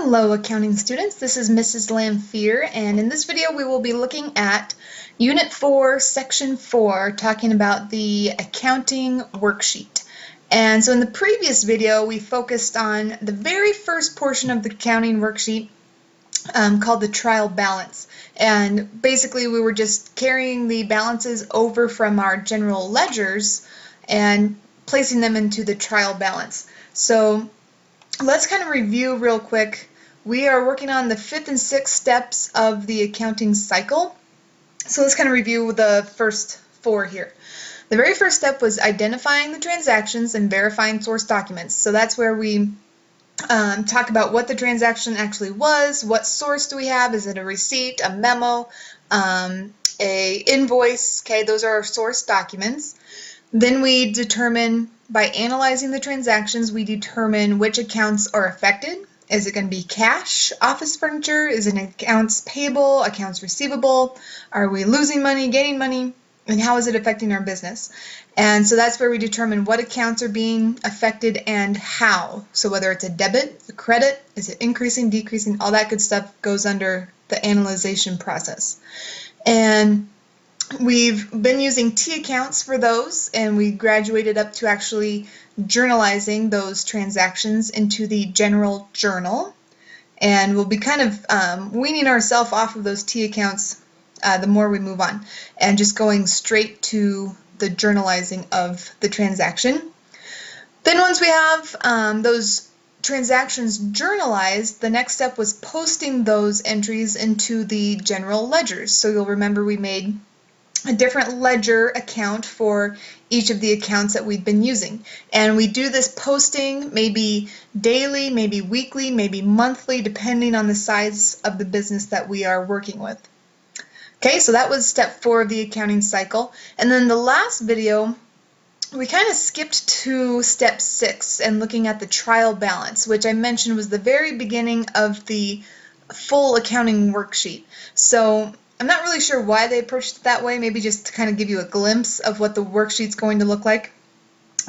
Hello accounting students, this is Mrs. Lamphere, and in this video we will be looking at Unit 4, Section 4, talking about the accounting worksheet. And so in the previous video we focused on the very first portion of the accounting worksheet called the trial balance. And basically we were just carrying the balances over from our general ledgers and placing them into the trial balance. So let's kind of review real quick. We are working on the 5th and 6th steps of the accounting cycle. So let's kind of review the first 4 here. The very first step was identifying the transactions and verifying source documents. So that's where we talk about what the transaction actually was, what source do we have, is it a receipt, a memo, a invoice, okay, those are our source documents. Then we determine, by analyzing the transactions, we determine which accounts are affected. Is it going to be cash, office furniture? Is it accounts payable, accounts receivable? Are we losing money, gaining money? And how is it affecting our business? And so that's where we determine what accounts are being affected and how. So whether it's a debit, a credit, is it increasing, decreasing, all that good stuff goes under the analyzation process. And we've been using T accounts for those, and we graduated up to actually journalizing those transactions into the general journal. And we'll be kind of weaning ourselves off of those T accounts the more we move on, and just going straight to the journalizing of the transaction. Then once we have those transactions journalized, the next step was posting those entries into the general ledgers. So you'll remember we made a different ledger account for each of the accounts that we've been using. And we do this posting maybe daily, maybe weekly, maybe monthly, depending on the size of the business that we are working with. Okay, so that was step 4 of the accounting cycle. And then the last video, we kind of skipped to step 6 and looking at the trial balance, which I mentioned was the very beginning of the full accounting worksheet. So I'm not really sure why they approached it that way, maybe just to kind of give you a glimpse of what the worksheet's going to look like.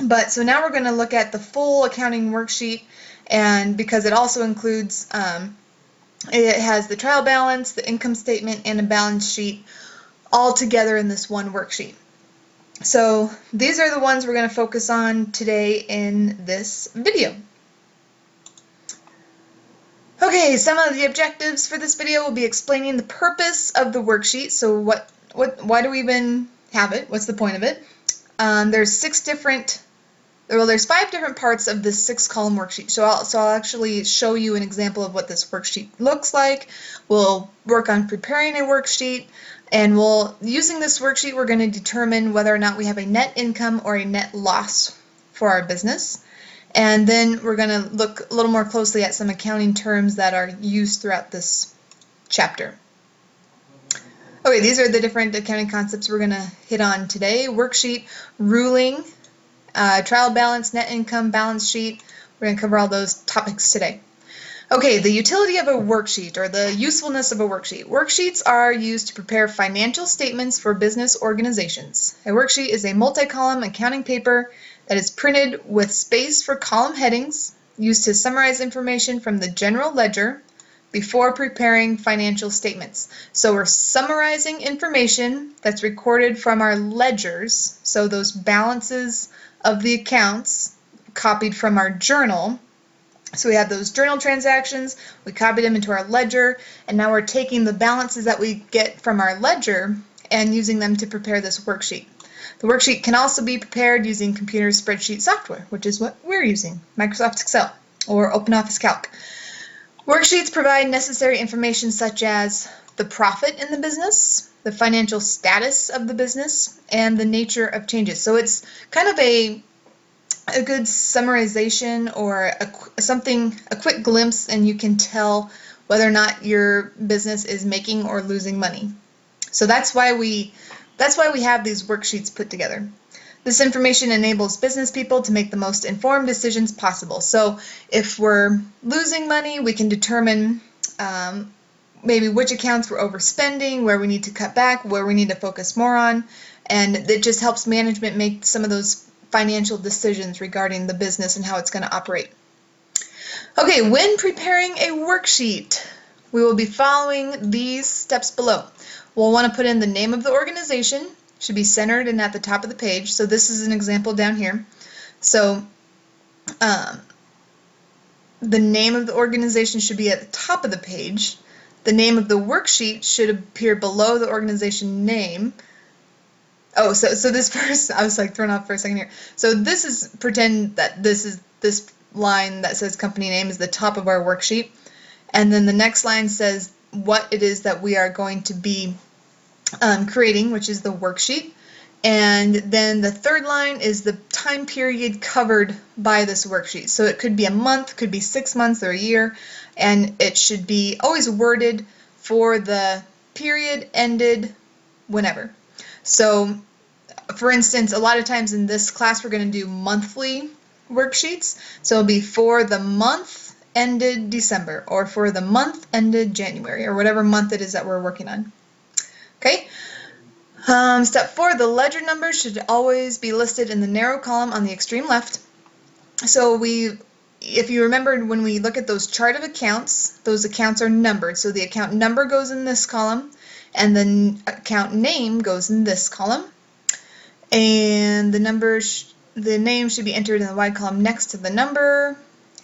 But so now we're going to look at the full accounting worksheet, and because it also includes, it has the trial balance, the income statement, and a balance sheet all together in this one worksheet. So these are the ones we're going to focus on today in this video. Okay, some of the objectives for this video will be explaining the purpose of the worksheet. So why do we even have it? What's the point of it? There's 5 different parts of this 6-column worksheet. So I'll actually show you an example of what this worksheet looks like. We'll work on preparing a worksheet, and using this worksheet, we're going to determine whether or not we have a net income or a net loss for our business. And then we're going to look a little more closely at some accounting terms that are used throughout this chapter. Okay, these are the different accounting concepts we're going to hit on today. Worksheet, ruling, trial balance, net income, balance sheet. We're going to cover all those topics today. Okay, the utility of a worksheet, or the usefulness of a worksheet. Worksheets are used to prepare financial statements for business organizations. A worksheet is a multi-column accounting paper that is printed with space for column headings, used to summarize information from the general ledger before preparing financial statements. So we're summarizing information that's recorded from our ledgers, so those balances of the accounts copied from our journal. So we have those journal transactions, we copied them into our ledger, and now we're taking the balances that we get from our ledger and using them to prepare this worksheet. The worksheet can also be prepared using computer spreadsheet software, which is what we're using, Microsoft Excel or OpenOffice Calc. Worksheets provide necessary information such as the profit in the business, the financial status of the business, and the nature of changes. So it's kind of a good summarization, or a quick glimpse, and you can tell whether or not your business is making or losing money. So that's why we have these worksheets put together. This information enables business people to make the most informed decisions possible. So if we're losing money, we can determine maybe which accounts we're overspending, where we need to cut back, where we need to focus more on, and it just helps management make some of those financial decisions regarding the business and how it's going to operate. Okay, when preparing a worksheet, we will be following these steps below. We'll want to put in the name of the organization, should be centered and at the top of the page. So this is an example down here. So um, the name of the organization should be at the top of the page. The name of the worksheet should appear below the organization name. Oh, so this first, I was like thrown off for a second here. So this is, pretend that this line that says company name is the top of our worksheet. And then the next line says what it is that we are going to be creating, which is the worksheet. And then the third line is the time period covered by this worksheet. So it could be a month, could be 6 months or a year, and it should be always worded for the period ended whenever. So for instance, a lot of times in this class we're going to do monthly worksheets. So it'll be for the month ended December, or for the month ended January, or whatever month it is that we're working on. Okay. Step 4, the ledger numbers should always be listed in the narrow column on the extreme left. So if you remember, when we look at those chart of accounts, those accounts are numbered. So the account number goes in this column, and the account name goes in this column. And the name should be entered in the wide column next to the number.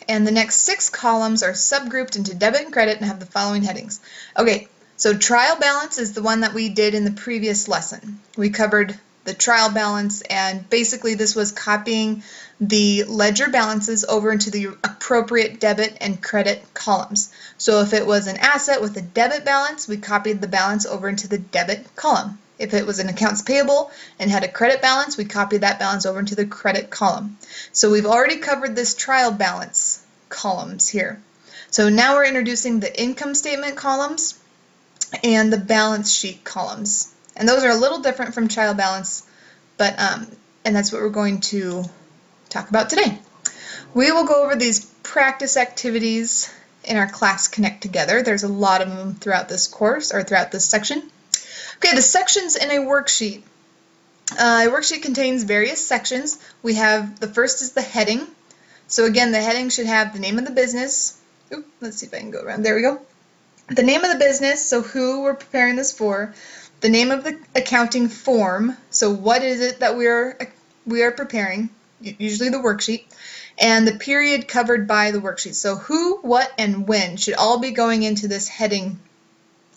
And the next 6 columns are subgrouped into debit and credit and have the following headings. Okay. So trial balance is the one that we did in the previous lesson. We covered the trial balance, and basically this was copying the ledger balances over into the appropriate debit and credit columns. So if it was an asset with a debit balance, we copied the balance over into the debit column. If it was an accounts payable and had a credit balance, we copied that balance over into the credit column. So we've already covered this trial balance columns here. So now we're introducing the income statement columns and the balance sheet columns. And those are a little different from trial balance, but and that's what we're going to talk about today. We will go over these practice activities in our class Connect Together. There's a lot of them throughout this course, or throughout this section. Okay, the sections in a worksheet. A worksheet contains various sections. We have, the first is the heading. So again, the heading should have the name of the business. Ooh, let's see if I can go around. There we go. The name of the business, so who we're preparing this for, the name of the accounting form, so what is it that we are preparing, usually the worksheet, and the period covered by the worksheet. So who, what, and when should all be going into this heading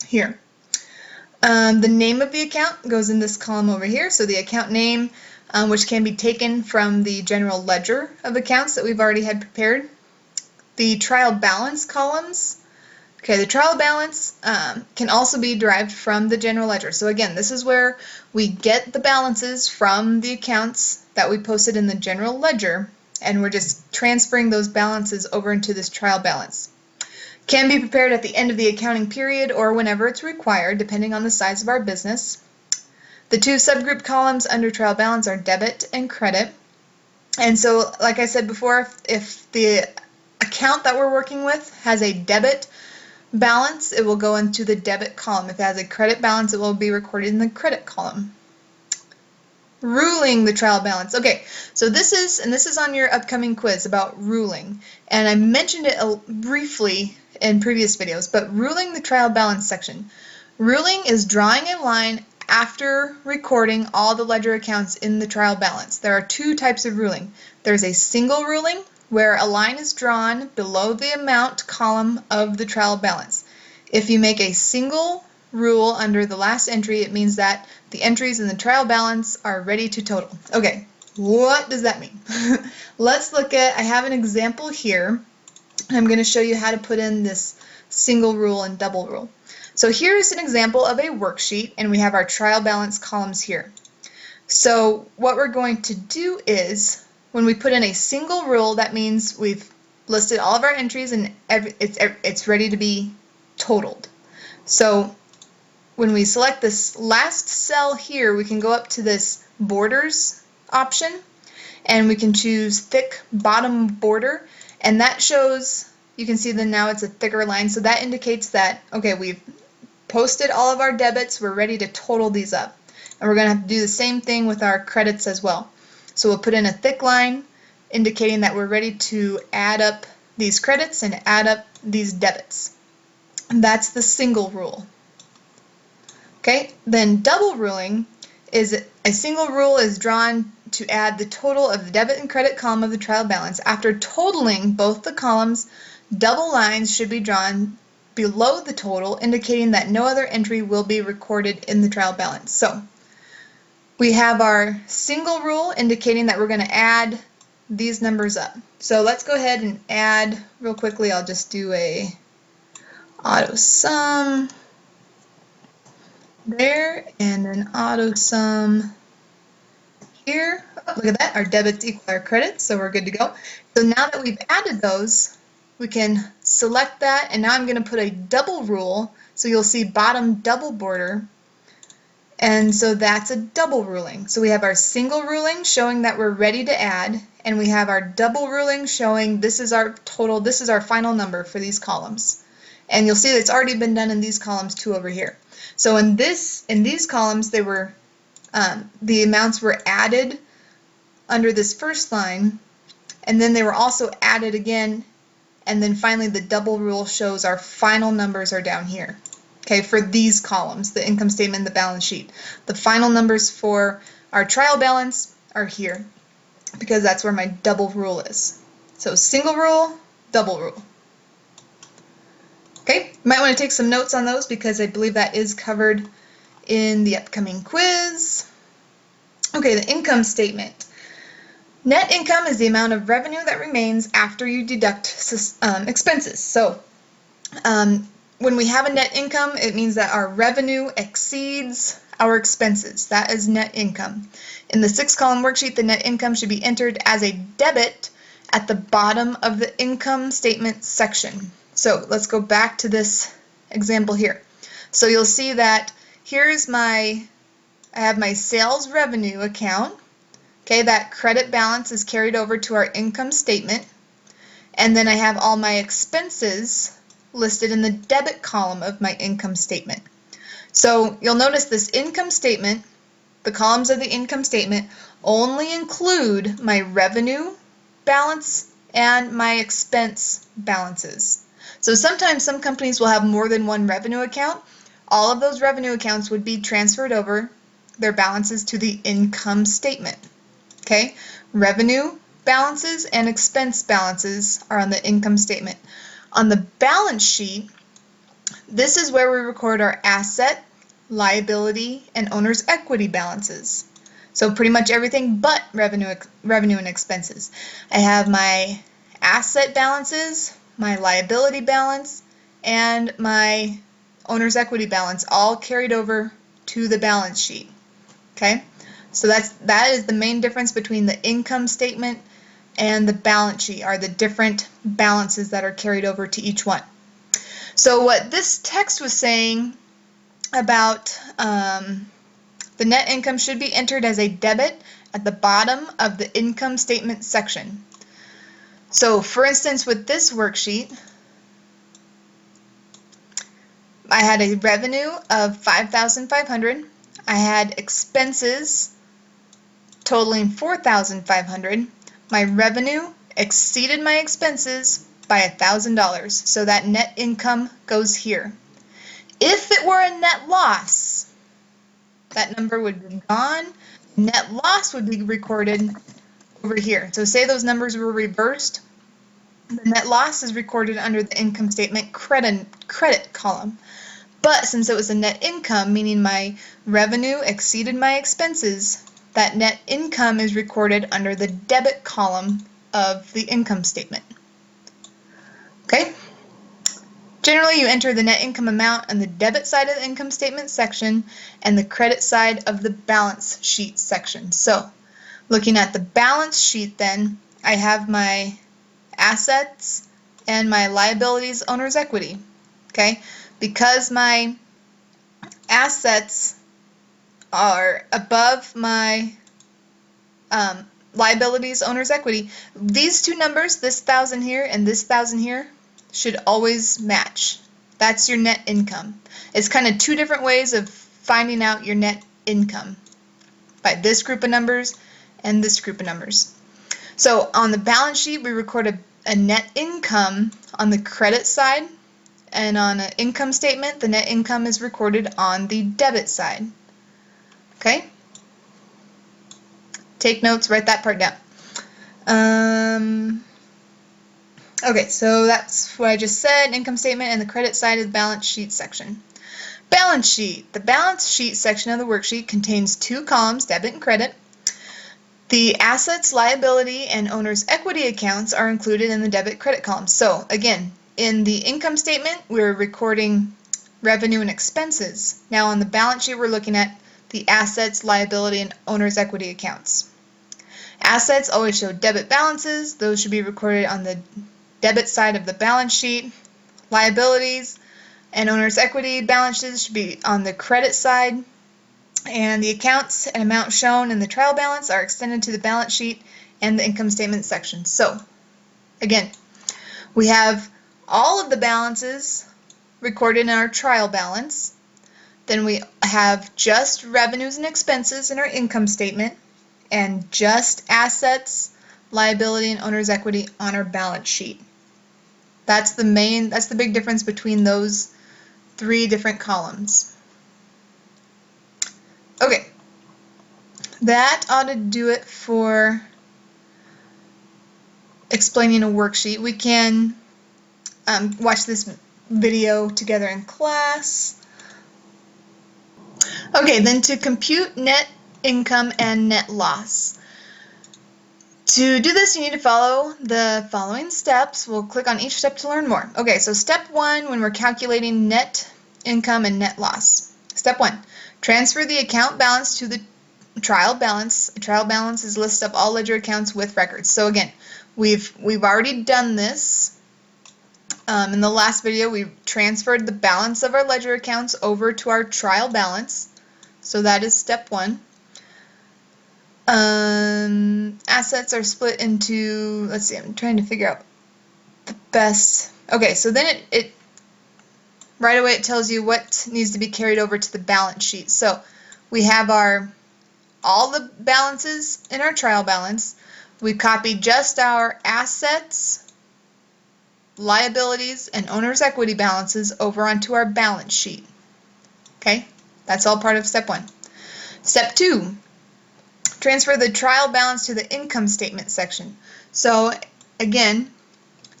here. The name of the account goes in this column over here, so the account name, which can be taken from the general ledger of accounts that we've already had prepared. The trial balance columns. Okay, the trial balance can also be derived from the general ledger. So again, this is where we get the balances from the accounts that we posted in the general ledger, and we're just transferring those balances over into this trial balance. Can be prepared at the end of the accounting period or whenever it's required, depending on the size of our business. The 2 subgroup columns under trial balance are debit and credit. And so, like I said before, if the account that we're working with has a debit balance, it will go into the debit column. If it has a credit balance, it will be recorded in the credit column. Ruling the trial balance. Okay, so this is on your upcoming quiz about ruling, and I mentioned it briefly in previous videos, but ruling the trial balance section. Ruling is drawing a line after recording all the ledger accounts in the trial balance. There are 2 types of ruling. There's a single ruling, where a line is drawn below the amount column of the trial balance. If you make a single rule under the last entry, it means that the entries in the trial balance are ready to total. Okay, what does that mean? Let's look at, I have an example here. I'm going to show you how to put in this single rule and double rule. So here's an example of a worksheet, and we have our trial balance columns here. So what we're going to do is, when we put in a single rule, that means we've listed all of our entries and it's ready to be totaled. So when we select this last cell here, we can go up to this borders option, and we can choose thick bottom border, and that shows, you can see that now it's a thicker line, so that indicates that, okay, we've posted all of our debits, we're ready to total these up. And we're going to have to do the same thing with our credits as well. So we'll put in a thick line indicating that we're ready to add up these credits and add up these debits. And that's the single rule. Okay, then double ruling is a single rule is drawn to add the total of the debit and credit column of the trial balance. After totaling both the columns, double lines should be drawn below the total, indicating that no other entry will be recorded in the trial balance. So we have our single rule indicating that we're going to add these numbers up. So let's go ahead and add real quickly. I'll just do a auto sum there and an auto sum here. Oh, look at that, our debits equal our credits, so we're good to go. So now that we've added those, we can select that, and now I'm going to put a double rule, so you'll see bottom double border, and so that's a double ruling. So we have our single ruling showing that we're ready to add, and we have our double ruling showing this is our total, this is our final number for these columns. And you'll see that it's already been done in these columns too over here. So in these columns, they were the amounts were added under this first line, and then they were also added again, and then finally the double rule shows our final numbers are down here. Okay, for these columns, the income statement, the balance sheet. The final numbers for our trial balance are here because that's where my double rule is. So single rule, double rule. Okay, you might want to take some notes on those because I believe that is covered in the upcoming quiz. Okay, the income statement. Net income is the amount of revenue that remains after you deduct expenses. So when we have a net income, it means that our revenue exceeds our expenses. That is net income. In the 6-column worksheet, the net income should be entered as a debit at the bottom of the income statement section. So let's go back to this example here. So you'll see that here's I have my sales revenue account. Okay, that credit balance is carried over to our income statement. And then I have all my expenses listed in the debit column of my income statement. So you'll notice this income statement, the columns of the income statement only include my revenue balance and my expense balances. So sometimes some companies will have more than one revenue account. All of those revenue accounts would be transferred over their balances to the income statement. Okay, revenue balances and expense balances are on the income statement. On the balance sheet, this is where we record our asset, liability, and owner's equity balances. So pretty much everything but revenue and expenses. I have my asset balances, my liability balance, and my owner's equity balance all carried over to the balance sheet. Okay, so that is the main difference between the income statement and the balance sheet, are the different balances that are carried over to each one. So what this text was saying about the net income should be entered as a debit at the bottom of the income statement section. So for instance, with this worksheet, I had a revenue of $5,500. I had expenses totaling $4,500. My revenue exceeded my expenses by $1,000. So that net income goes here. If it were a net loss, that number would be gone. Net loss would be recorded over here. So say those numbers were reversed. The net loss is recorded under the income statement credit column. But since it was a net income, meaning my revenue exceeded my expenses, that net income is recorded under the debit column of the income statement. Okay? Generally, you enter the net income amount on the debit side of the income statement section and the credit side of the balance sheet section. So, looking at the balance sheet then, I have my assets and my liabilities, owner's equity. Okay? Because my assets are above my liabilities, owner's equity, these two numbers, this 1,000 here and this 1,000 here, should always match. That's your net income. It's kind of two different ways of finding out your net income, by this group of numbers and this group of numbers. So on the balance sheet, we record a a net income on the credit side, and on an income statement, the net income is recorded on the debit side. Okay? Take notes, write that part down. Okay, so that's what I just said, income statement, and the credit side of the balance sheet section. Balance sheet. The balance sheet section of the worksheet contains two columns, debit and credit. The assets, liability, and owner's equity accounts are included in the debit credit column. So again, in the income statement, we're recording revenue and expenses. Now on the balance sheet, we're looking at the assets, liability, and owner's equity accounts. Assets always show debit balances. Those should be recorded on the debit side of the balance sheet. Liabilities and owner's equity balances should be on the credit side. And the accounts and amounts shown in the trial balance are extended to the balance sheet and the income statement section. So, again, we have all of the balances recorded in our trial balance. Then we have just revenues and expenses in our income statement, and just assets, liability, and owner's equity on our balance sheet. That's the big difference between those three different columns. Okay, that ought to do it for explaining a worksheet. We can watch this video together in class. Okay, then to compute net income and net loss. To do this, you need to follow the following steps. We'll click on each step to learn more. Okay, so step one, when we're calculating net income and net loss. Step one, transfer the account balance to the trial balance. A trial balance is a list of all ledger accounts with records. So again, we've already done this. In the last video, we transferred the balance of our ledger accounts over to our trial balance. So that is step one. Assets are split into, let's see, I'm trying to figure out the best. Okay, so then it right away it tells you what needs to be carried over to the balance sheet. So we have all the balances in our trial balance. We copied just our assets, liabilities, and owner's equity balances over onto our balance sheet. Okay, that's all part of step one. Step two, transfer the trial balance to the income statement section. So again,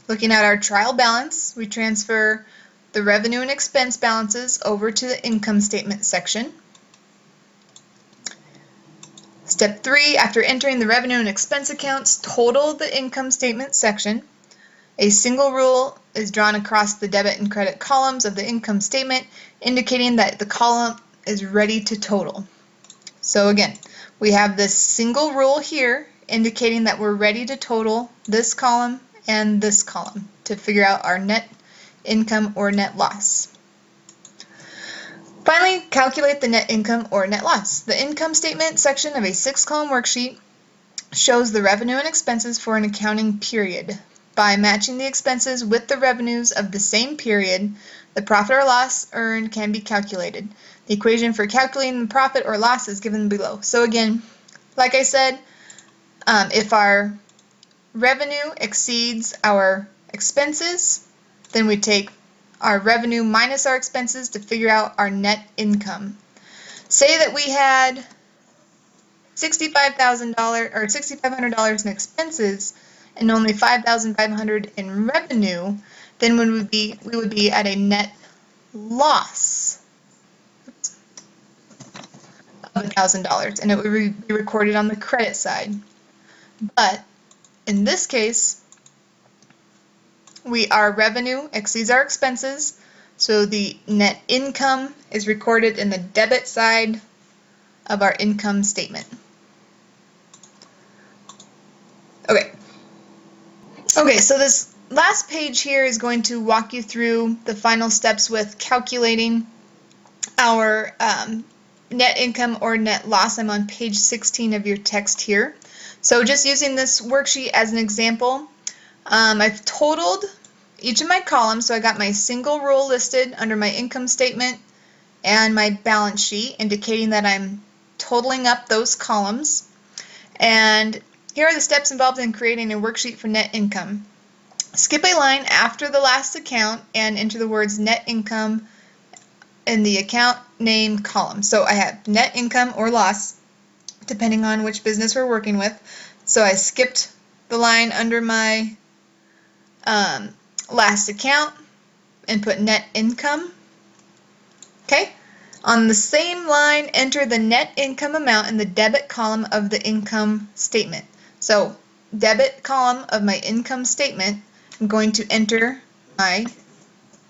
looking at our trial balance, we transfer the revenue and expense balances over to the income statement section. Step three, after entering the revenue and expense accounts, total the income statement section. A single rule is drawn across the debit and credit columns of the income statement, indicating that the column is ready to total. So again, we have this single rule here indicating that we're ready to total this column and this column to figure out our net income or net loss. Finally, calculate the net income or net loss. The income statement section of a 6-column worksheet shows the revenue and expenses for an accounting period. By matching the expenses with the revenues of the same period, the profit or loss earned can be calculated. The equation for calculating the profit or loss is given below. So again, like I said, if our revenue exceeds our expenses, then we take our revenue minus our expenses to figure out our net income. Say that we had $65,000 or $6,500 in expenses and only $5,500 in revenue, then we would be at a net loss of $1,000, and it would be recorded on the credit side. But in this case, our revenue exceeds our expenses, so the net income is recorded in the debit side of our income statement. Okay, so this last page here is going to walk you through the final steps with calculating our net income or net loss. I'm on page 16 of your text here. So just using this worksheet as an example, I've totaled each of my columns. So I got my single rule listed under my income statement and my balance sheet, indicating that I'm totaling up those columns. And here are the steps involved in creating a worksheet for net income. skip a line after the last account and enter the words net income in the account name column. So I have net income or loss, depending on which business we're working with. So I skipped the line under my last account and put net income. Okay. On the same line, enter the net income amount in the debit column of the income statement. So debit column of my income statement, I'm going to enter my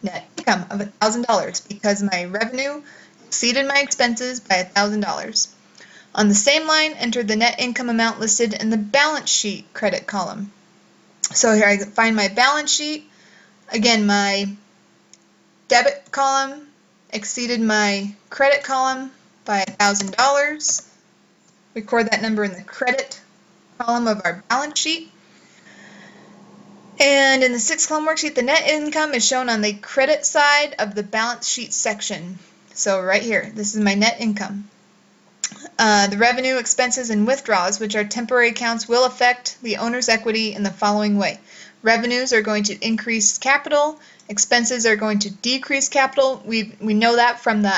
net income of $1,000 because my revenue exceeded my expenses by $1,000. On the same line, enter the net income amount listed in the balance sheet credit column. So here I find my balance sheet. Again, my debit column exceeded my credit column by $1,000. Record that number in the credit column of our balance sheet. And in the 6th column worksheet, the net income is shown on the credit side of the balance sheet section. So right here, this is my net income. The revenue, expenses, and withdrawals, which are temporary accounts, will affect the owner's equity in the following way. Revenues are going to increase capital. Expenses are going to decrease capital. We know that from the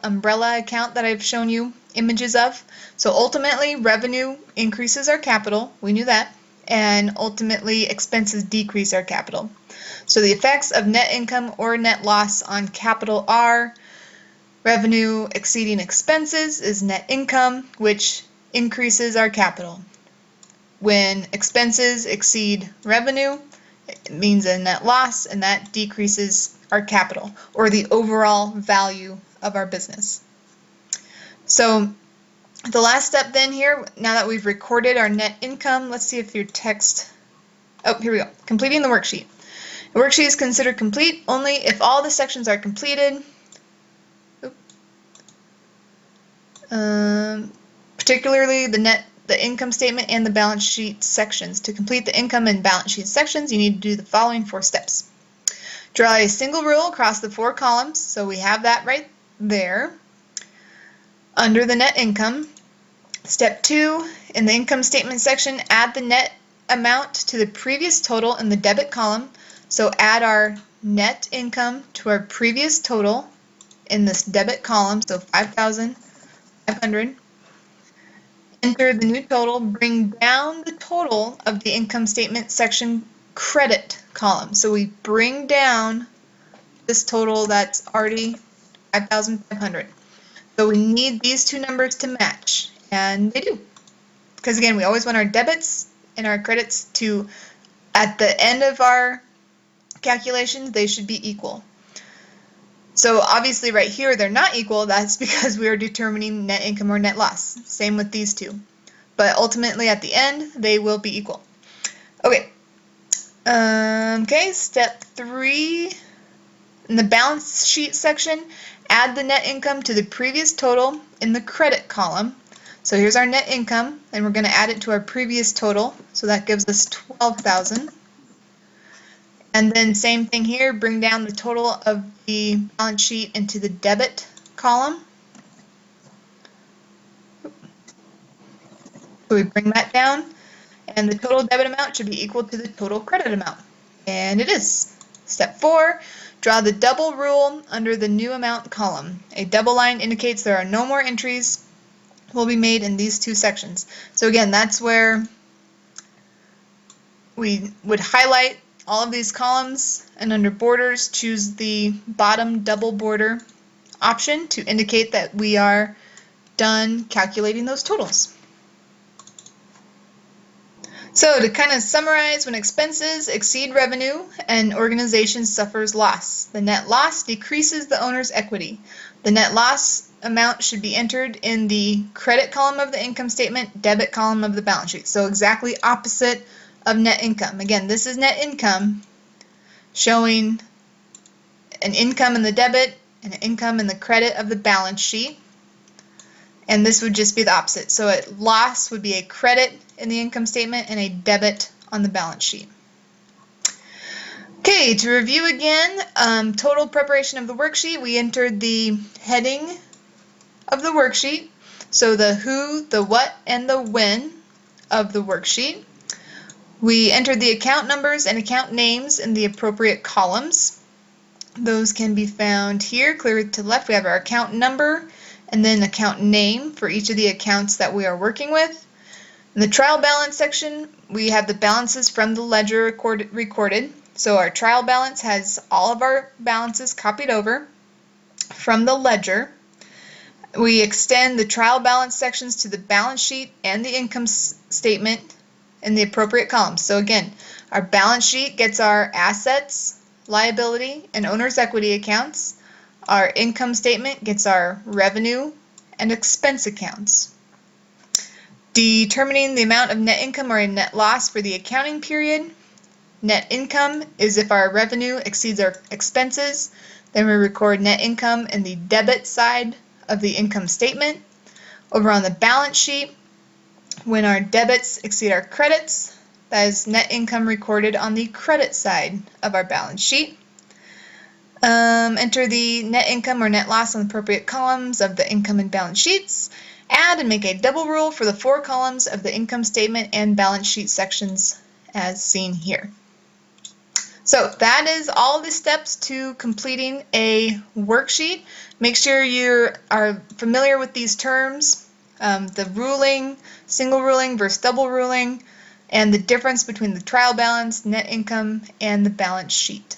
umbrella account that I've shown you images of. So ultimately, revenue increases our capital. We knew that. And ultimately, expenses decrease our capital. So the effects of net income or net loss on capital are: revenue exceeding expenses is net income, which increases our capital. When expenses exceed revenue, it means a net loss, and that decreases our capital or the overall value of our business. So the last step then here, now that we've recorded our net income, let's see if your text, oh, here we go, completing the worksheet. The worksheet is considered complete only if all the sections are completed, particularly the income statement and the balance sheet sections. To complete the income and balance sheet sections, you need to do the following 4 steps. Draw a single rule across the 4 columns, so we have that right there. Under the net income, step 2, in the income statement section, add the net amount to the previous total in the debit column. So add our net income to our previous total in this debit column, so $5,500. Enter the new total, bring down the total of the income statement section credit column. So we bring down this total that's already $5,500. So we need these 2 numbers to match, and they do. Because again, we always want our debits and our credits to, at the end of our calculations, they should be equal. So obviously right here they're not equal. That's because we are determining net income or net loss. Same with these 2. But ultimately at the end they will be equal. Okay. Step 3, in the balance sheet section, add the net income to the previous total in the credit column. So here's our net income, and we're going to add it to our previous total. So that gives us $12,000. And then same thing here, bring down the total of the balance sheet into the debit column. So we bring that down, and the total debit amount should be equal to the total credit amount. And it is. Step 4, draw the double rule under the new amount column. A double line indicates there are no more entries will be made in these 2 sections. So again, that's where we would highlight all of these columns, and under borders, choose the bottom double border option to indicate that we are done calculating those totals. So to kind of summarize, when expenses exceed revenue, an organization suffers loss. The net loss decreases the owner's equity. The net loss amount should be entered in the credit column of the income statement, debit column of the balance sheet. So exactly opposite of net income. Again, this is net income showing an income in the debit and an income in the credit of the balance sheet. And this would just be the opposite. So a loss would be a credit in the income statement and a debit on the balance sheet. Okay, to review again, total preparation of the worksheet, we entered the heading of the worksheet. So the who, the what, and the when of the worksheet. We enter the account numbers and account names in the appropriate columns. Those can be found here, clear to the left. We have our account number and then account name for each of the accounts that we are working with. In the trial balance section, we have the balances from the ledger recorded. So our trial balance has all of our balances copied over from the ledger. We extend the trial balance sections to the balance sheet and the income statement in the appropriate columns. So again, our balance sheet gets our assets, liability, and owner's equity accounts. Our income statement gets our revenue and expense accounts. Determining the amount of net income or net loss for the accounting period. Net income is if our revenue exceeds our expenses. Then we record net income in the debit side of the income statement. Over on the balance sheet, when our debits exceed our credits, that is net income recorded on the credit side of our balance sheet. Enter the net income or net loss on the appropriate columns of the income and balance sheets. Add and make a double rule for the 4 columns of the income statement and balance sheet sections as seen here. So that is all the steps to completing a worksheet. Make sure you are familiar with these terms, the ruling, single ruling versus double ruling, and the difference between the trial balance, net income, and the balance sheet.